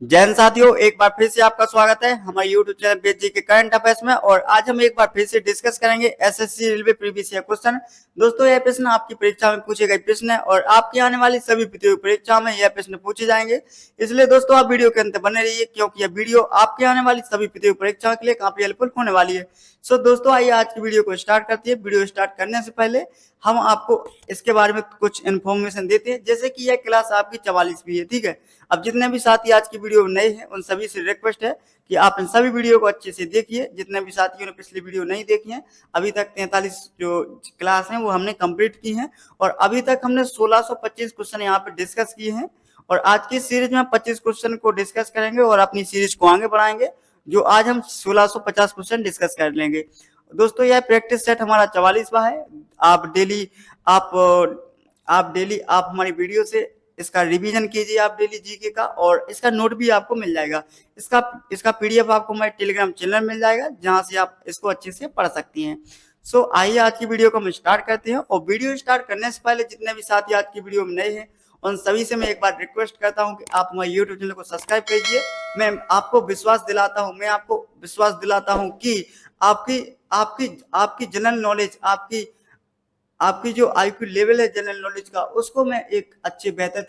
जय हिंद साथियों, एक बार फिर से आपका स्वागत है हमारे YouTube चैनल बेस जी के करंट अफेयर्स में। और आज हम एक बार फिर से डिस्कस करेंगे SSC railway previous year question. दोस्तों, यह प्रश्न आपकी परीक्षा में पूछे गए प्रश्न है और आपकी आने वाली सभी प्रतियोगी परीक्षा में यह प्रश्न पूछे जाएंगे। इसलिए दोस्तों, आप वीडियो के अंत बने रहिए क्योंकि यह वीडियो आपकी आने वाली सभी प्रतियोगी परीक्षा के लिए काफी हेल्पफुल होने वाली है। सो दोस्तों, आइए आज की वीडियो को स्टार्ट करते हैं। वीडियो स्टार्ट करने से पहले हम आपको इसके बारे में कुछ इन्फॉर्मेशन देते हैं, जैसे कि यह क्लास आपकी 44वीं है। ठीक है, अब जितने भी साथी आज की वीडियो में नए हैं उन सभी से रिक्वेस्ट है कि आप इन सभी वीडियो को अच्छे से देखिए। जितने भी साथियों ने पिछली वीडियो नहीं देखी है, अभी तक 43 जो क्लास हैं वो हमने कंप्लीट की हैं और अभी तक हमने 1625 क्वेश्चन यहाँ पे डिस्कस किए हैं। और आज की सीरीज में 25 क्वेश्चन को डिस्कस करेंगे और अपनी सीरीज को आगे बढ़ाएंगे, जो आज हम 1650 क्वेश्चन डिस्कस कर लेंगे। दोस्तों, यह प्रैक्टिस सेट हमारा 44वां है। आप डेली आप हमारी वीडियो से इसका रिवीजन कीजिए, आप डेली जीके का, और इसका नोट भी आपको मिल जाएगा। इसका पीडीएफ आपको हमारे टेलीग्राम चैनल मिल जाएगा, जहां से आप इसको अच्छे से पढ़ सकती हैं। सो आइए आज की वीडियो को हम स्टार्ट करते हैं। और वीडियो स्टार्ट करने से पहले जितने भी साथी आज की वीडियो में नए हैं उन सभी से मैं एक बार रिक्वेस्ट करता हूं कि आप हमारे यूट्यूब चैनल को सब्सक्राइब कीजिए। मैं आपको विश्वास दिलाता हूं कि आपकी आपकी आपकी जनरल नॉलेज, आपकी जो आईक्यू लेवल है जनरल नॉलेज का, उसको मैं एक अच्छे बेहतर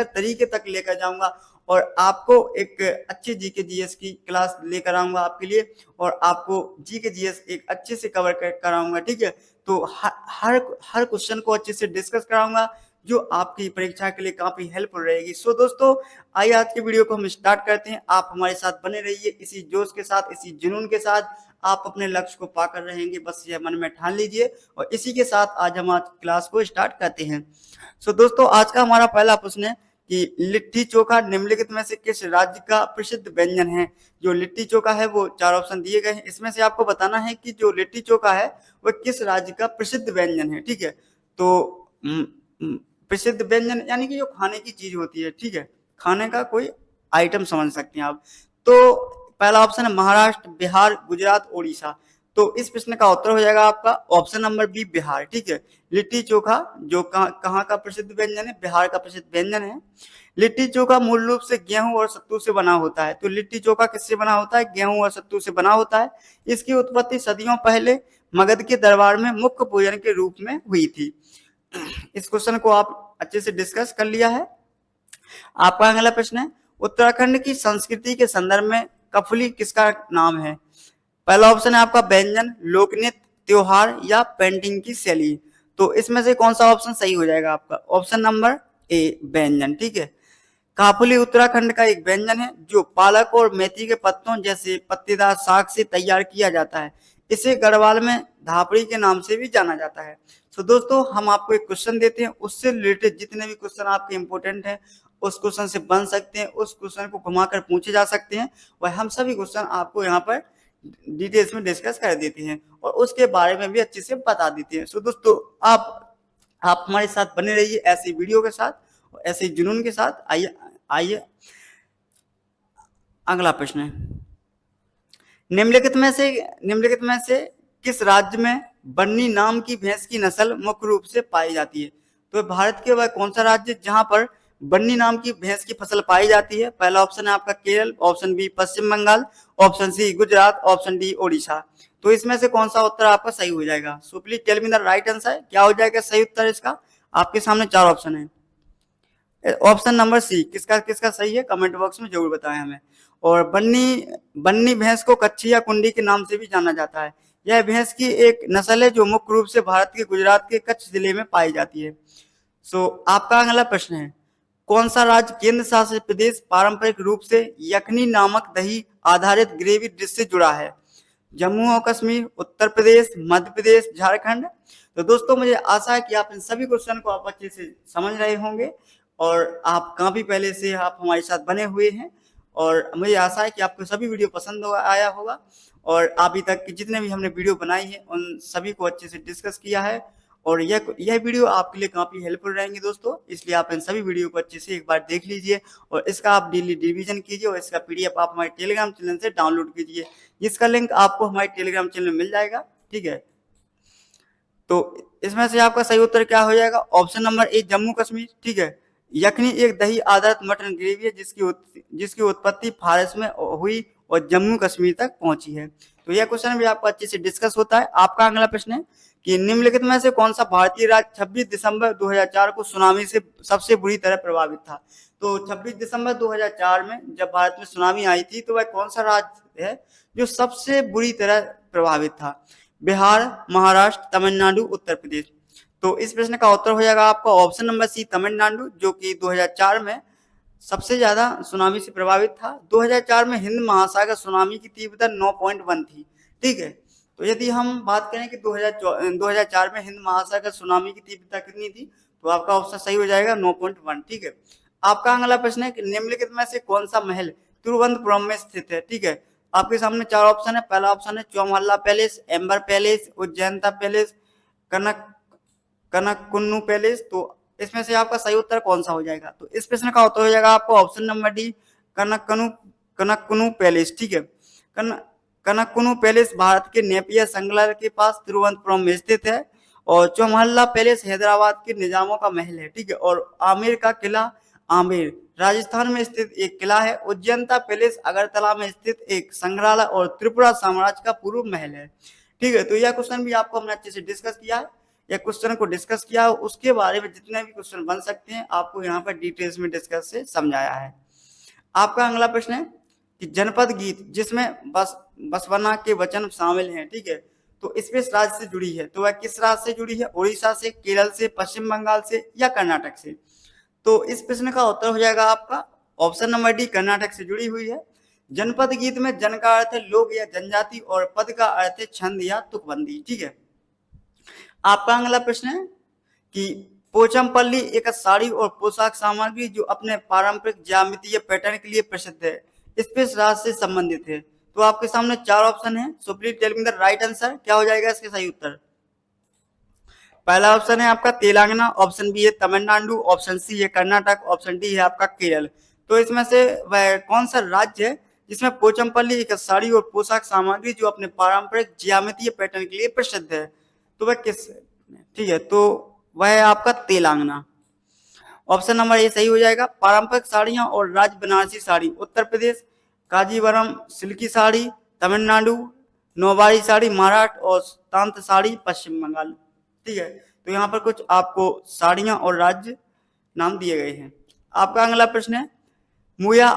तरीके तक लेकर जाऊंगा और आपको एक अच्छे जीके जीएस की क्लास लेकर आऊंगा आपके लिए, और आपको जीके जीएस एक अच्छे से कवर कराऊंगा। ठीक है, तो हर क्वेश्चन को अच्छे से डिस्कस कराऊंगा, जो आपकी परीक्षा के लिए काफी हेल्पफुल रहेगी। सो दोस्तों, आइए आज की वीडियो को हम स्टार्ट करते हैं। आप हमारे साथ बने रहिए, इसी जोश के साथ, इसी जुनून के साथ आप अपने लक्ष्य को पाकर रहेंगे, बस यह मन में ठान लीजिए। और इसी के साथ आज हम आज क्लास को स्टार्ट करते हैं। सो दोस्तों, आज का हमारा पहला प्रश्न है कि लिट्टी चोखा निम्नलिखित में से किस राज्य का प्रसिद्ध व्यंजन है। जो लिट्टी चोखा है वो 4 ऑप्शन दिए गए हैं, इसमें से आपको बताना है कि जो लिट्टी चोखा है वह किस राज्य का प्रसिद्ध व्यंजन है। ठीक है, तो प्रसिद्ध व्यंजन यानी कि जो खाने की चीज होती है, ठीक है, खाने का कोई आइटम समझ सकते हैं आप। तो पहला ऑप्शन है महाराष्ट्र, बिहार, गुजरात, ओडिशा। तो इस प्रश्न का उत्तर हो जाएगा आपका ऑप्शन नंबर बी, बिहार। ठीक है, लिट्टी चोखा जो कहाँ का प्रसिद्ध व्यंजन है, बिहार का प्रसिद्ध व्यंजन है। लिट्टी चोखा मूल रूप से गेहूं और सत्तू से बना होता है। तो लिट्टी चोखा किससे बना होता है? गेहूं और सत्तू से बना होता है। इसकी उत्पत्ति सदियों पहले मगध के दरबार में मुख्य भोजन के रूप में हुई थी। इस क्वेश्चन को आप अच्छे से डिस्कस कर लिया है। आपका अगला प्रश्न है, उत्तराखंड की संस्कृति के संदर्भ में कफली किसका नाम है? पहला ऑप्शन है आपका व्यंजन, लोकनृत्य, त्योहार या पेंटिंग की शैली। तो इसमें से कौन सा ऑप्शन सही हो जाएगा आपका? ऑप्शन नंबर ए, व्यंजन। ठीक है, काफुली उत्तराखंड का एक व्यंजन है जो पालक और मेथी के पत्तों जैसे पत्तेदार साग से तैयार किया जाता है। इसे गढ़वाल में धापड़ी के नाम से भी जाना जाता है। तो दोस्तों, हम आपको एक क्वेश्चन देते हैं, उससे रिलेटेड जितने भी क्वेश्चन आपके इंपॉर्टेंट हैं उस क्वेश्चन से बन सकते हैं, उस क्वेश्चन को घुमाकर पूछे जा सकते हैं, वह हम सभी क्वेश्चन आपको यहाँ पर डिटेल्स में डिस्कस कर देते हैं और उसके बारे में भी अच्छे से बता देते हैं। सो दोस्तों, आप हमारे साथ बने रहिए ऐसे वीडियो के साथ, ऐसे जुनून के साथ। आइए अगला प्रश्न है, निम्नलिखित में से किस राज्य में बन्नी नाम की भैंस की नस्ल मुख्य रूप से पाई जाती है? तो भारत के वह कौन सा राज्य जहां पर बन्नी नाम की भैंस की फसल पाई जाती है? पहला ऑप्शन है आपका Kerala, option B Paschim Bangal, option C Gujarat, option D Odisha. तो इसमें से कौन सा उत्तर आपका सही हो जाएगा? So please tell me the right answer. क्या हो जाएगा सही उत्तर इसका? आपके सामने 4 ऑप्शन है। ऑप्शन नंबर सी किसका किसका सही है, कमेंट बॉक्स में जरूर बताएं हमें। और बन्नी भैंस को कच्छी या कुंडी के नाम से भी जाना जाता है। यह भैंस की एक नस्ल है जो मुख्य रूप से भारत के गुजरात के कच्छ जिले में पाई जाती है। सो आपका अगला प्रश्न है, कौन सा राज्य केंद्र शासित प्रदेश पारंपरिक रूप से यखनी नामक दही आधारित ग्रेवी डिश से जुड़ा है? जम्मू और कश्मीर, उत्तर प्रदेश, मध्य प्रदेश, झारखंड। तो दोस्तों, मुझे आशा है कि आप इन सभी क्वेश्चन को आप अच्छे से समझ रहे होंगे और आप काफी पहले से आप हमारे साथ बने हुए हैं, और मुझे आशा है कि आपको सभी वीडियो पसंद आया होगा और अभी तक की जितने भी हमने वीडियो बनाई है उन सभी को अच्छे से डिस्कस किया है। और यह वीडियो आपके लिए काफी हेल्पफुल रहेंगे दोस्तों, इसलिए आप इन सभी वीडियो को अच्छे से एक बार देख लीजिए और इसका आप डेली रिवीजन कीजिए और इसका पीडीएफ आप हमारे टेलीग्राम चैनल से डाउनलोड कीजिए, जिसका लिंक आपको हमारे टेलीग्राम चैनल में मिल जाएगा। ठीक है, तो इसमें से आपका सही उत्तर क्या हो जाएगा? Option number A, Jammu Kashmir. ठीक है, यखनी एक दही आधारित मटन ग्रेवी है जिसकी उत्पत्ति फारस में हुई और जम्मू कश्मीर तक पहुंची है। तो यह क्वेश्चन भी आपको अच्छे से डिस्कस होता है। आपका अगला प्रश्न है कि निम्नलिखित में से कौन सा भारतीय राज्य 26 दिसंबर 2004 को सुनामी से सबसे बुरी तरह प्रभावित था। तो 26 दिसंबर 2004 में जब भारत में सुनामी आई थी तो वह कौन सा राज्य है जो सबसे बुरी तरह प्रभावित था। बिहार, महाराष्ट्र, तमिलनाडु, उत्तर प्रदेश। तो इस प्रश्न का उत्तर हो जाएगा आपका ऑप्शन नंबर सी, तमिलनाडु, जो कि 2004 में सबसे ज्यादा सुनामी से प्रभावित था। 2004 में हिंद महासागर सुनामी की तीव्रता 9.1 थी। ठीक है, तो यदि हम बात करें कि 2004 में हिंद महासागर सुनामी की तीव्रता कितनी थी, तो आपका ऑप्शन सही हो जाएगा 9.1। ठीक है, आपका अगला प्रश्न है कि निम्नलिखित में से कौन सा महल तिरुवनंतपुरम में स्थित है। ठीक है, आपके सामने चार ऑप्शन है। पहला ऑप्शन है Chowmahalla palace, Amber palace, Ujjayanta palace, Kanakakkunnu palace. तो इसमें से आपका सही उत्तर कौन सा हो जाएगा। तो इस प्रश्न का उत्तर हो जाएगा आपको ऑप्शन नंबर डी, कनककुन्नू पैलेस। ठीक है, कनककुन्नू पैलेस भारत के नेपियर संगलर के पास तिरुवनंतपुरम में स्थित है और चौमहल्ला पैलेस हैदराबाद के निजामों का महल है। ठीक है, और आमेर का किला आमेर राजस्थान में स्थित एक किला है। उज्जैनता पैलेस अगरतला में स्थित एक संग्रहालय और त्रिपुरा साम्राज्य का पूर्व महल है। ठीक है, तो यह क्वेश्चन भी आपको हमने अच्छे से डिस्कस किया है। या क्वेश्चन को डिस्कस किया है, उसके बारे में जितने भी क्वेश्चन बन सकते हैं आपको यहाँ पर डिटेल्स में डिस्कस से समझाया है। आपका अगला प्रश्न है कि जनपद गीत जिसमें बसवना के वचन शामिल हैं। ठीक है, तो इस राज्य से जुड़ी है, तो वह किस राज्य से जुड़ी है। उड़ीसा से, केरल से, पश्चिम बंगाल से या कर्नाटक से। तो इस प्रश्न का उत्तर हो जाएगा आपका ऑप्शन नंबर डी, कर्नाटक से जुड़ी हुई है। जनपद गीत में जन का अर्थ है लोग या जनजाति और पद का अर्थ है छंद या तुकबंदी। ठीक है, आपका अगला प्रश्न है कि पोचमपल्ली एक साड़ी और पोशाक सामग्री जो अपने पारंपरिक ज्यामितीय पैटर्न के लिए प्रसिद्ध है, इस राज्य से संबंधित है। तो आपके सामने चार ऑप्शन है। So please tell me the right answer. क्या हो जाएगा इसके सही उत्तर। पहला ऑप्शन है आपका तेलंगाना, ऑप्शन बी है तमिलनाडु, ऑप्शन सी है कर्नाटक, ऑप्शन डी है आपका केरल। तो इसमें से वह कौन सा राज्य है जिसमें पोचमपल्ली एक साड़ी और पोशाक सामग्री जो अपने पारंपरिक ज्यामितीय पैटर्न के लिए प्रसिद्ध है, तो वह किस। ठीक है, तो वह है आपका तेलंगाना। ऑप्शन नंबर ए सही हो जाएगा। पारंपरिक साड़ियां और राज बनारसी साड़ी उत्तर प्रदेश, काजीवरम सिल्की साड़ी तमिलनाडु, नौवारी साड़ी महाराष्ट्र और तांत साड़ी पश्चिम बंगाल। ठीक है, तो यहाँ पर कुछ आपको साड़ियां और राज्य नाम दिए गए हैं। आपका अगला प्रश्न है मुया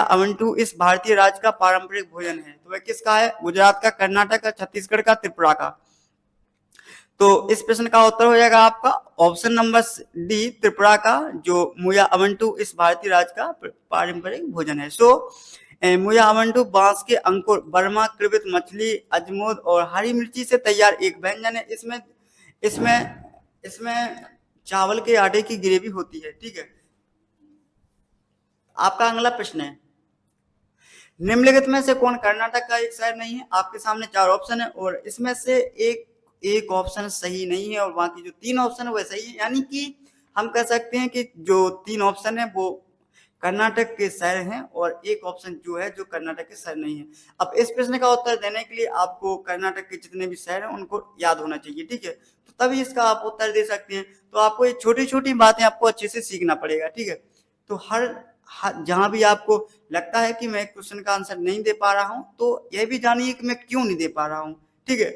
अमंटू इस भारतीय राज्य का पारंपरिक भोजन है, तो वह किसका है। गुजरात का, कर्नाटक का, छत्तीसगढ़ का, त्रिपुरा का। तो इस प्रश्न का उत्तर हो जाएगा आपका ऑप्शन नंबर डी, त्रिपुरा का, जो मुया अमंटू इस भारतीय राज्य का पारंपरिक भोजन है। मुया अमंटू बांस के अंकुर, बर्मा कृवित मछली, अजमोद और हरी मिर्ची से तैयार एक व्यंजन है। इसमें चावल के आटे की ग्रेवी होती है। ठीक है, आपका अगला प्रश्न है निम्नलिखित में से कौन कर्नाटक का एक शहर नहीं है। आपके सामने चार ऑप्शन है और इसमें से एक ऑप्शन सही नहीं है और बाकी जो तीन ऑप्शन है वह सही है। यानी कि हम कह सकते हैं कि जो तीन ऑप्शन है वो कर्नाटक के शहर हैं और एक ऑप्शन जो है जो कर्नाटक के शहर नहीं है। अब इस प्रश्न का उत्तर देने के लिए आपको कर्नाटक के जितने भी शहर हैं उनको याद होना चाहिए। ठीक है, तो तभी इसका आप उत्तर दे सकते हैं। तो आपको ये छोटी छोटी बातें आपको अच्छे से सीखना पड़ेगा। ठीक है, तो हर जहां भी आपको लगता है कि मैं क्वेश्चन का आंसर नहीं दे पा रहा हूं तो यह भी जानिए कि मैं क्यों नहीं दे पा रहा हूं। ठीक है,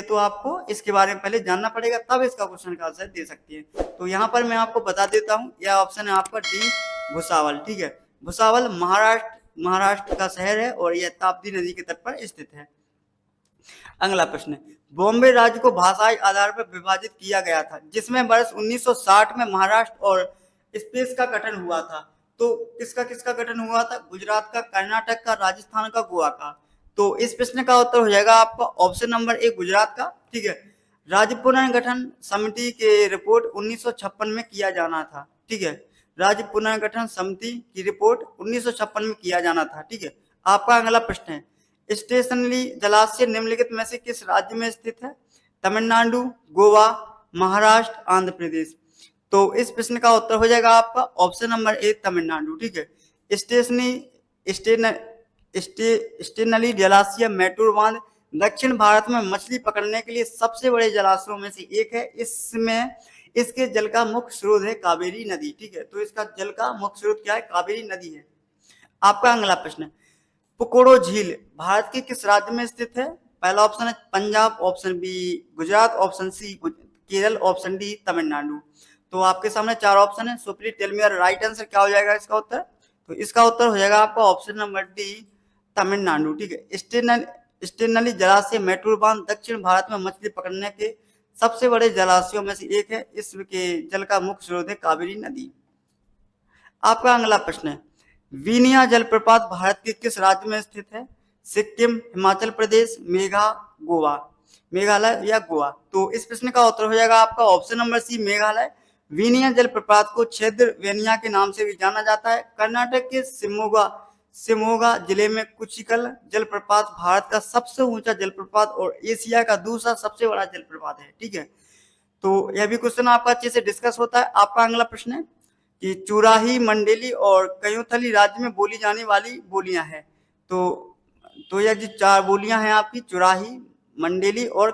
तो आपको इसके बारे में पहले जानना पड़ेगा, तब इसका क्वेश्चन का आंसर दे सकती है। तो यहाँ पर मैं आपको बता देता हूँ, यह ऑप्शन है आपका डी, भुसावल। ठीक है, भुसावल महाराष्ट्र का शहर है और यह ताप्ती नदी के तट पर स्थित है। अगला प्रश्न, बॉम्बे राज्य को भाषाई आधार पर विभाजित किया गया था जिसमें वर्ष 1960 में महाराष्ट्र और स्पेस का गठन हुआ था। तो किसका गठन हुआ था। गुजरात का, कर्नाटक का, राजस्थान का, गोवा का। तो इस प्रश्न का उत्तर हो जाएगा आपका ऑप्शन नंबर ए, गुजरात का। ठीक है, राज्य पुनर्गठन समिति के रिपोर्ट 1956 में किया जाना था। ठीक है, राज्य पुनर्गठन समिति की रिपोर्ट 1956 में किया जाना था। ठीक है, आपका अगला प्रश्न है स्टेशनरी जलाशय निम्नलिखित में से किस राज्य में स्थित है। तमिलनाडु, गोवा, महाराष्ट्र, आंध्र प्रदेश। तो इस प्रश्न का उत्तर हो जाएगा आपका ऑप्शन नंबर ए, तमिलनाडु। ठीक है, स्टेशनरी जलाशय मैटूर बांध दक्षिण भारत में मछली पकड़ने के लिए सबसे बड़े जलाशयों में से एक है। इसमें इसके जल का मुख्य स्रोत है कावेरी नदी। ठीक है, तो इसका जल का मुख्य स्रोत क्या है? कावेरी नदी है। आपका अगला प्रश्न, पुकोड़ो झील भारत के किस राज्य में स्थित है? पहला ऑप्शन है Punjab, option B Gujarat, option C Kerala, option D Tamil Nadu. तो आपके सामने चार ऑप्शन है, so please tell me your right answer. क्या हो जाएगा इसका उत्तर? तो इसका उत्तर हो जाएगा आपका ऑप्शन नंबर डी तमिलनाडु। ठीक है, स्टेनली जलाशय मैटूर बांध दक्षिण भारत में मछली पकड़ने के सबसे बड़े जलाशयों में से एक है। इस के जल का मुख्य स्रोत है कावेरी नदी। आपका अगला प्रश्न है, विनिया जलप्रपात भारत के किस राज्य में स्थित है? सिक्किम, हिमाचल प्रदेश, मेघालय या गोवा। तो इस प्रश्न का उत्तर हो जाएगा आपका ऑप्शन नंबर सी मेघालय। विनिया जलप्रपात को क्षेत्र वेनिया के नाम से भी जाना जाता है। कर्नाटक के शिमोगा जिले में कुचिकल जलप्रपात भारत का सबसे ऊंचा जलप्रपात और एशिया का दूसरा सबसे बड़ा जलप्रपात है। ठीक है, तो यह भी क्वेश्चन आपका अच्छे से डिस्कस होता है। आपका अगला प्रश्न है कि चुराही, मंडेली और कयोथली राज्य में बोली जाने वाली बोलियां हैं। तो यह जो चार बोलियां हैं आपकी, चुराही, मंडेली और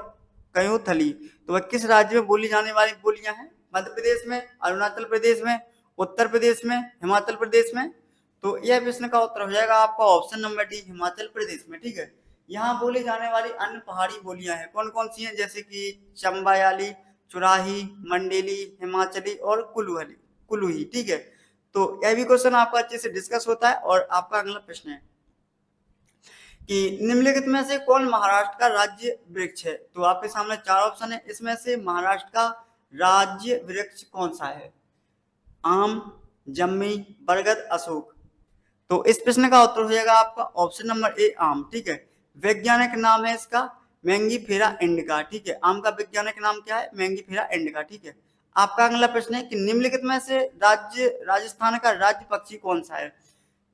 कयोथली, तो वह किस राज्य में बोली जाने वाली बोलियां हैं? मध्य प्रदेश में, अरुणाचल प्रदेश में, उत्तर प्रदेश में, हिमाचल प्रदेश में। तो यह प्रश्न का उत्तर हो जाएगा आपका option number D Himachal Pradesh में। ठीक है, यहाँ बोली जाने वाली अन्य पहाड़ी बोलियां हैं कौन कौन सी हैं? जैसे कि चंबायाली, चुराही, मंडेली, हिमाचली और कुलुही। ठीक है, तो यह भी क्वेश्चन आपका अच्छे से डिस्कस होता है। और आपका अगला प्रश्न है कि निम्नलिखित में से कौन महाराष्ट्र का राज्य वृक्ष है? तो आपके सामने चार ऑप्शन है, इसमें से महाराष्ट्र का राज्य वृक्ष कौन सा है? आम, जम्मी, बरगद, अशोक। तो इस प्रश्न का उत्तर हो जाएगा आपका ऑप्शन नंबर ए आम। ठीक है, वैज्ञानिक नाम है इसका मैंगीफेरा इंडिका। ठीक है, आम का वैज्ञानिक नाम क्या है? Mangifera indica. ठीक है, आपका अगला प्रश्न है कि निम्नलिखित में से राजस्थान का राज्य पक्षी कौन सा है?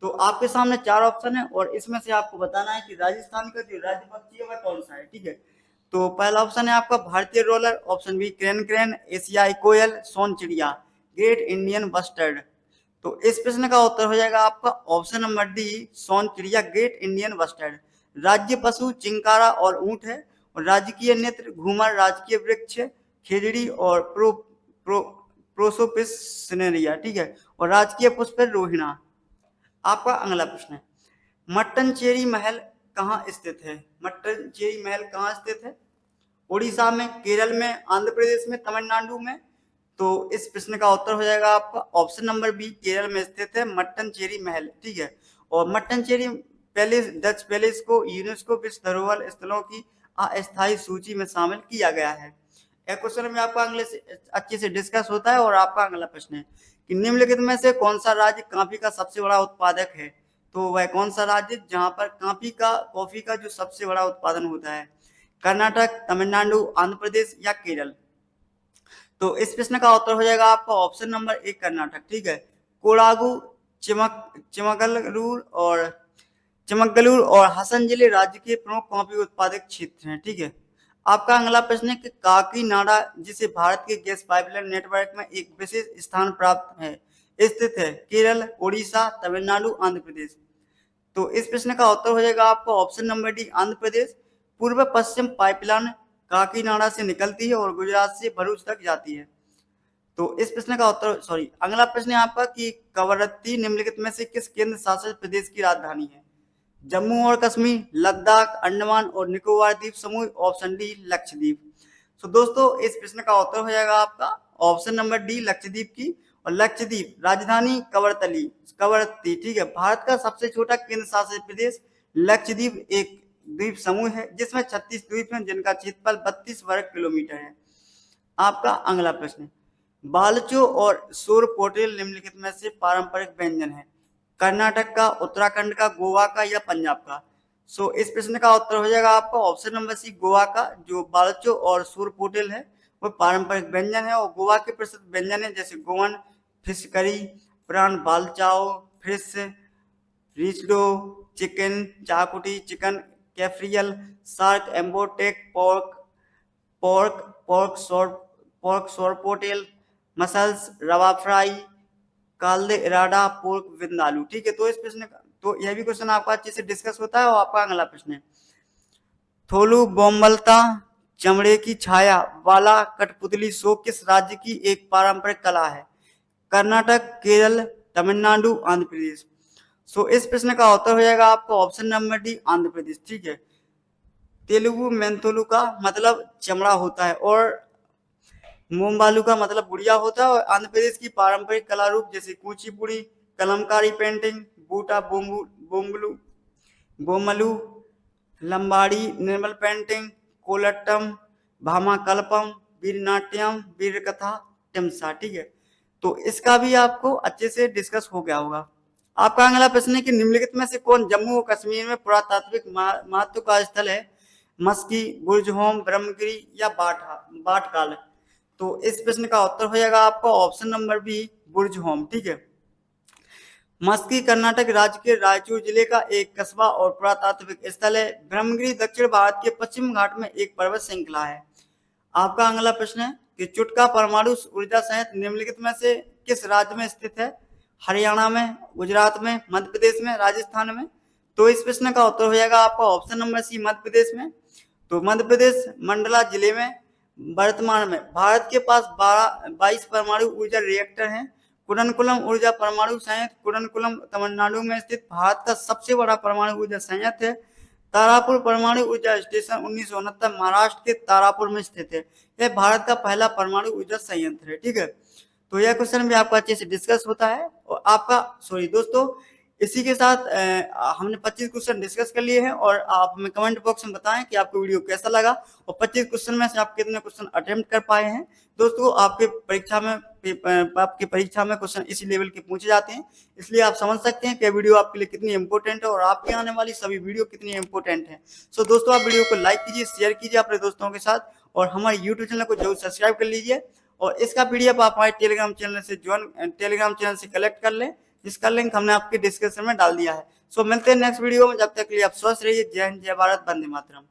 तो आपके सामने चार ऑप्शन है और इसमें से आपको बताना है कि राजस्थान का जो राज्य पक्षी है वह कौन सा है। ठीक है, तो पहला ऑप्शन है आपका भारतीय रोलर, ऑप्शन बी क्रेन, एशियाई कोयल, सोन चिड़िया, ग्रेट इंडियन बस्टर्ड। तो इस प्रश्न का उत्तर हो जाएगा आपका ऑप्शन नंबर डी सोन चिड़िया, ग्रेट इंडियन बस्टर्ड। राज्य पशु चिंकारा और ऊंट है और राजकीय नेत्र घूमर, राजकीय वृक्ष खेजड़ी और प्रोसोपिस सिनेरिया। ठीक है, और राजकीय पुष्प रोहिणा। आपका अगला प्रश्न है, मट्टनचेरी महल कहाँ स्थित है? मट्टनचेरी महल कहाँ स्थित है? उड़ीसा में, केरल में, आंध्र प्रदेश में, तमिलनाडु में। तो इस प्रश्न का उत्तर हो जाएगा आपका ऑप्शन नंबर बी केरल में स्थित है मट्टनचेरी महल। ठीक है, और मट्टनचेरी पैलेस, डच पैलेस को यूनेस्को विश्व धरोहर स्थलों की अस्थायी सूची में शामिल किया गया है। यह क्वेश्चन में आपका अगले से अच्छे से डिस्कस होता है। और आपका अगला प्रश्न है कि निम्नलिखित में से कौन सा राज्य कॉफी का सबसे बड़ा उत्पादक है? तो वह कौन सा राज्य जहां पर कॉफी का जो सबसे बड़ा उत्पादन होता है? कर्नाटक, तमिलनाडु, आंध्र प्रदेश या केरल। तो इस प्रश्न का उत्तर हो जाएगा आपका ऑप्शन नंबर ए कर्नाटक। ठीक है, कोडागु, चिमकगलूर और हसन जिले राज्य के प्रमुख कॉफी उत्पादक क्षेत्र हैं। ठीक है, आपका अगला प्रश्न है कि काकीनाडा जिसे भारत के गैस पाइपलाइन नेटवर्क में एक विशेष स्थान प्राप्त है स्थित है? केरल, उड़ीसा, तमिलनाडु, आंध्र प्रदेश। तो इस प्रश्न का उत्तर हो जाएगा आपका option number D Andhra Pradesh. पूर्व पश्चिम पाइपलाइन काकीनाडा से निकलती है और गुजरात से भरूच तक जाती है। तो इस प्रश्न का उत्तर अगला प्रश्न है आपका कि कवरत्ती निम्नलिखित में से किस केंद्र शासित प्रदेश की राजधानी है? जम्मू और कश्मीर, लद्दाख, अंडमान और निकोबार द्वीप समूह, ऑप्शन डी लक्षद्वीप। तो दोस्तों इस प्रश्न का उत्तर हो जाएगा आपका ऑप्शन नंबर डी लक्षद्वीप की। और लक्षद्वीप राजधानी कवरत्ती। ठीक है, भारत का सबसे छोटा केंद्र शासित प्रदेश लक्षद्वीप एक द्वीप समूह है जिसमें 36 द्वीप हैं जिनका क्षेत्रफल 32 वर्ग किलोमीटर है। आपका अगला प्रश्न, बालचो और सोरपोटेल निम्नलिखित में से पारंपरिक व्यंजन है? कर्नाटक का, उत्तराखंड का, गोवा का या पंजाब का। सो इस प्रश्न का उत्तर हो जाएगा आपका ऑप्शन नंबर सी गोवा का। जो बालचो और सोरपोटेल है वो पारंपरिक व्यंजन है और गोवा के प्रसिद्ध व्यंजन है जैसे Goan fish curry, prawn balchao, fish recheado, chicken xacuti, chicken cafreal, shark ambotik, pork sorpotel, mussels, rava fry, caldeirada, pork vindaloo. ठीक है, तो इस प्रश्न का तो यह भी क्वेश्चन आपका अच्छे से डिस्कस होता है। और आपका अगला प्रश्न है, थोलू बोम्बलता चमड़े की छाया वाला कठपुतली शो किस राज्य की एक पारंपरिक कला है? कर्नाटक, केरल, तमिलनाडु, आंध्र प्रदेश। सो इस प्रश्न का उत्तर हो जाएगा आपका option number D, Andhra Pradesh. ठीक है। तेलुगु मेंथोलू का मतलब चमड़ा होता है और मोमबालू का मतलब गुड़िया होता है। और आंध्र प्रदेश की पारंपरिक कला रूप जैसे कुचिपुड़ी, कलमकारी पेंटिंग, बूटा बोम्बलू, बोमलू, लंबाड़ी, निर्मल पेंटिंग, कोलट्टम, भामाकल्पम, वीरनाट्यम, वीरकथा, टिमसा। ठीक है। तो इसका भी आपको अच्छे से डिस्कस हो गया होगा। आपका अगला प्रश्न है कि निम्नलिखित में से कौन जम्मू और कश्मीर में पुरातात्विक महत्व का स्थल है? मस्की, बुर्जहोम, ब्रह्मगिरी या बाटकाल। तो इस प्रश्न का उत्तर हो जाएगा आपका ऑप्शन नंबर बी, बुर्जहोम। ठीक है। मस्की कर्नाटक राज्य के रायचूर जिले का एक कस्बा और पुरातात्विक स्थल है। ब्रह्मगिरी दक्षिण भारत के पश्चिम घाट में एक पर्वत श्रृंखला है। आपका अगला प्रश्न है कि चुटका परमाणु ऊर्जा संयंत्र निम्नलिखित में से किस राज्य में स्थित है? हरियाणा में, गुजरात में, मध्य प्रदेश में, राजस्थान में। तो इस प्रश्न का उत्तर हो जाएगा आपका option number C, Madhya Pradesh में। तो मध्य प्रदेश मंडला जिले में वर्तमान में भारत के पास 22 परमाणु ऊर्जा रिएक्टर हैं। कुडनकुलम ऊर्जा परमाणु संयंत्र कुडनकुलम तमिलनाडु में स्थित भारत का सबसे बड़ा परमाणु ऊर्जा संयंत्र है। तारापुर परमाणु ऊर्जा स्टेशन 1969 महाराष्ट्र के तारापुर में स्थित है। यह भारत का पहला परमाणु ऊर्जा संयंत्र है। ठीक है। तो यह क्वेश्चन भी आपका अच्छे से डिस्कस होता है। और आपका दोस्तों, इसी के साथ हमने 25 क्वेश्चन डिस्कस कर लिए हैं और आप हमें कमेंट बॉक्स में बताएं कि आपको वीडियो कैसा लगा और 25 क्वेश्चन में से आप कितने क्वेश्चन अटेम्प्ट कर पाए हैं। दोस्तों, आपके परीक्षा में क्वेश्चन इसी लेवल के पूछे जाते हैं, इसलिए आप समझ सकते हैं कि वीडियो आपके लिए कितनी इंपॉर्टेंट है और आपके आने वाली सभी वीडियो कितनी इंपॉर्टेंट है। सो दोस्तों, आप वीडियो को लाइक कीजिए, शेयर कीजिए अपने दोस्तों के साथ और हमारे यूट्यूब चैनल को जरूर सब्सक्राइब कर लीजिए। और इसका पीडीएफ आप हमारे टेलीग्राम चैनल से कलेक्ट कर लें, जिसका लिंक हमने आपके डिस्क्रिप्शन में डाल दिया है। सो मिलते हैं नेक्स्ट वीडियो में, जब तक के लिए आप स्वस्थ रहिए। जय हिंद, जय भारत, वंदे मातरम।